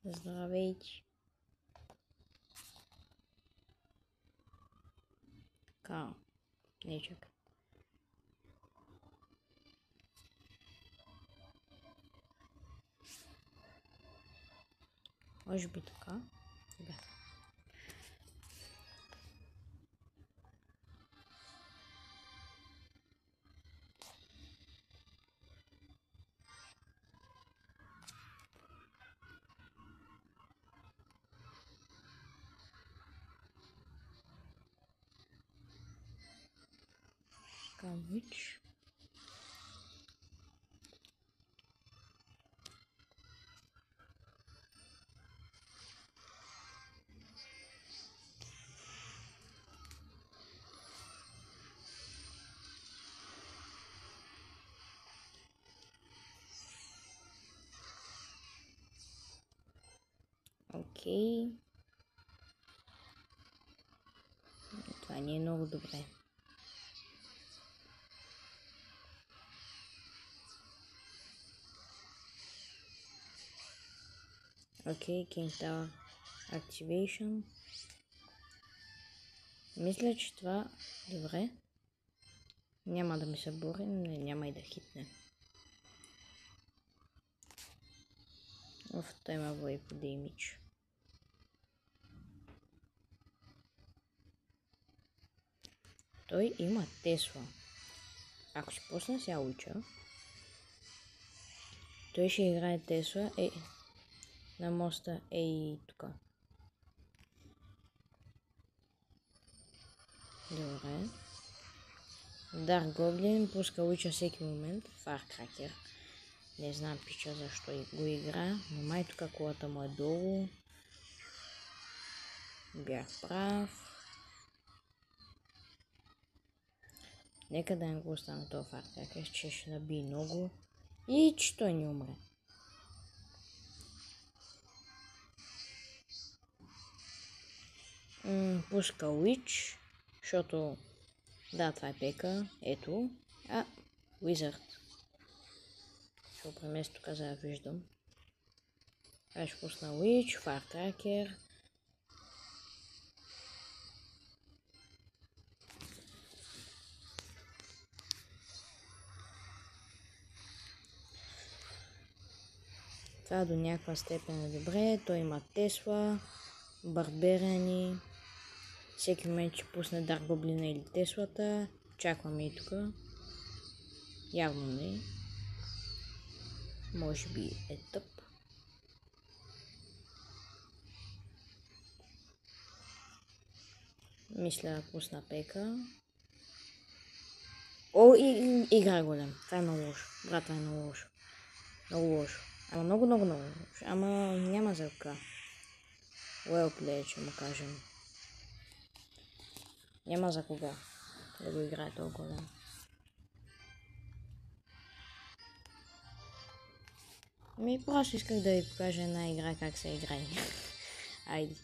Здравейте. Така, не чакай. Може би така. Да. Кавич. Окей. Това не е много добре. Окей, King Tower Activation. Мисля, че това добре. Няма да ми се бори, но няма и да хитне. Той има бой по демидж. Той има Тесла. Ако си пусна сега Уича, той ще играе Тесла на моста и тук. Добре. Dark Goblin пуска Уича всеки момент. Firecracker. Не знам пича защо го игра, но май тук колата му е долу. Бях прав. Нека да не го остане този Firecracker, че ще наби много. И че той не умре. Пуска Witch, защото да, това е пека. Ето. Wizard. Ще го преместя тук, за да виждам. Ще пусна Witch, Firecracker. Това до някаква степен е добре. Той има Тесла, Барберани. Всеки момент ще пусне Dark Goblin или Теслата. Чакваме и тук. Явно не. Може би е тъп. Мисля да пусна пека. Игра голем. Това е много лошо. Брат, това е много лошо. Много лошо. Ама много лошо. Ама няма за ръка. Well play, ще му кажем. Няма за кога да го играе толкова голем. Просто исках да ви покажа една игра как се играе. Айде.